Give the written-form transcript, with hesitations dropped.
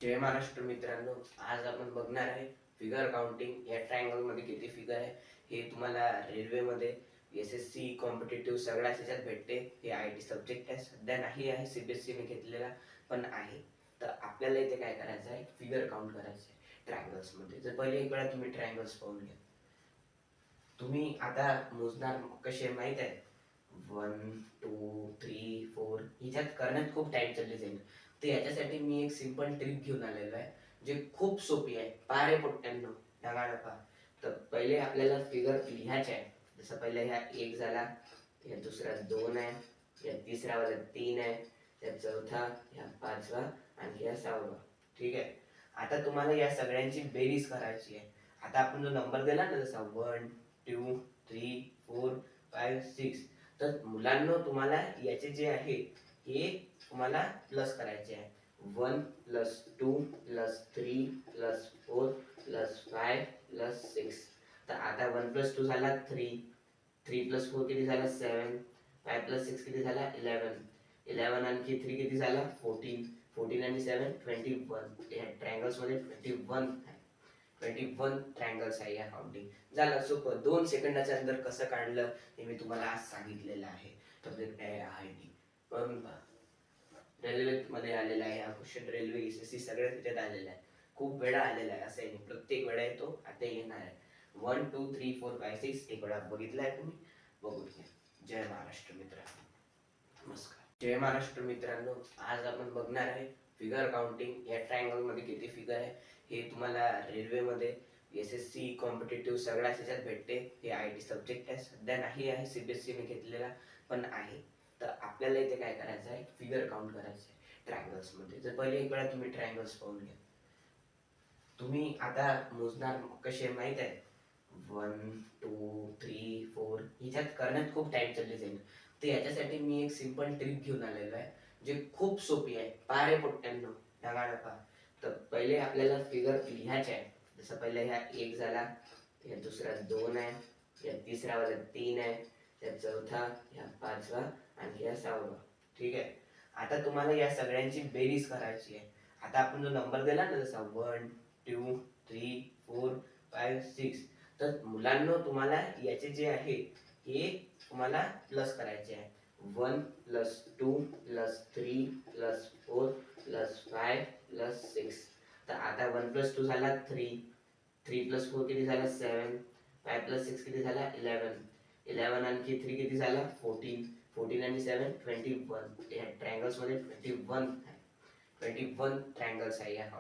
जय महाराष्ट्र मित्रांनो, आज आपण बघणार आहे फिगर काउंटिंग. या ट्रायंगल मध्ये किती फिगर आहे हे तुम्हाला रेल्वेमध्ये एस-एस-सी कॉम्पिटिटिव्ह सगळ्याच ह्याच्यात भेटते. हे आय-टी सब्जेक्ट आहे, सध्या नाही आहे, सीबीएसई ने घेतलेला पण आहे. तर आपल्याला इथे काय करायचं आहे, फिगर काउंट करायचे आहे ट्रायंगल्स मध्ये. तर पहिले एक वेळा तुम्ही ट्रायंगल्स पाहून घ्या. तुम्ही आता मोजणार कसे माहित आहे, 1 2 3 4 ह्याच्यात करण्यात खूप टाइम चालले जाईल. तर याच्यासाठी मी एक सिंपल ट्रिक घेऊन आलेलो आहे, जे खूप सोपी आहे. पहा रे पोट्ट्यांनो, ढगाळ पहा. तर पहिले आपल्याला फिगर लिहायचे आहे. जसं पहिले ह्या 1 झाला, या दुसरा 2 आहे, या तिसरा वाला 3 आहे, या चौथा, या पाचवा आणि या सहावा. ठीक आहे. आता तुम्हाला या सगळ्यांची बेरीज करायची आहे. आता आपण जो नंबर दिला ना, जसा 1 2 3 4 5 6, तर मुलांना तुम्हाला याचे जे आहे हे तुम्हाला प्लस करायचे आहे. 1 plus 2 plus 3 plus 4 plus 5 plus 6. तर आता 1 प्लस 2 झाला 3, 3 प्लस 4 किती झाला 7, 5 प्लस 6 किती झाला 11, 11 आणखी 3 किती झाला 14, 14 आणि 7 21. या ट्रायंगल्स मध्ये 21 आहे. 21 ट्रायंगल्स आहे या काउंटिंग. झालं सोपं. 2 सेकंदाच्या अंदर कसं काढलं हे मी तुम्हाला आज सांगितलेलं आहे. सब्जेक्ट आहे टी. पण रेल्वे मध्ये आलेला आहे हा क्वेश्चन. रेल्वे एस-एस-सी सगळ्या त्याच्यात आलेला आहे. खूप वेळा आलेला आहे, असं नाही, प्रत्येक वेळा येतो. आता येणार आहे. 1 2 3 4 5 6 एक वेळा बघितलाय तुम्ही, बघून घ्या. जय महाराष्ट्र मित्रांनो, नमस्कार. जय महाराष्ट्र मित्रांनो, आज आपण बघणार आहे फिगर काउंटिंग. या ट्रायंगल मध्ये किती फिगर आहे हे तुम्हाला रेल्वेमध्ये एस-एस-सी कॉम्पिटिटिव्ह सगळ्याच ह्याच्यात भेटते. हे आय-टी सब्जेक्ट आहे, सध्या नाही आहे, सीबीएसई ने घेतलेला पण आहे. तर आपल्याला इथे काय करायचं आहे, फिगर काउंट करायचे आहे ट्रायंगल्स मध्ये. तर पहिले एक वेळा तुम्ही ट्रायंगल्स पाहून घ्या. तुम्ही आता मोजणार कसे माहित आहे, 1 2 3 4 ह्याच्यात करण्यात खूप टाइम चालले जाईल. तर याच्यासाठी मी एक सिंपल ट्रिक घेऊन आलेलो आहे, जे खूप सोपी आहे. पहा रे पोट्ट्यांनो, ढगाळ पहा. तर पहिले आपल्याला फिगर लिहायचे आहे. जसं पहिले ह्या 1 झाला, या दुसरा 2 आहे, या तिसरा वाला 3 आहे, या चौथा, या पाचवा आणि या सहावा. ठीक आहे. आता तुम्हाला या सगळ्यांची बेरीज करायची आहे. आता आपण जो नंबर दिला ना, जसा 1 2 3 4 5 6, तर मुलांना तुम्हाला याचे जे आहे हे तुम्हाला प्लस करायचे आहे. 1 plus 2 plus 3 plus 4 plus 5 plus 6. तर आता 1 प्लस 2 झाला 3, 3 प्लस 4 किती झाला 7, 5 प्लस 6 किती झाला 11, 11 आणखी 3 किती झाला 14, 14 आणि 7 21. या ट्रायंगल्स मध्ये 21 आहे. 21 ट्रायंगल्स आहे या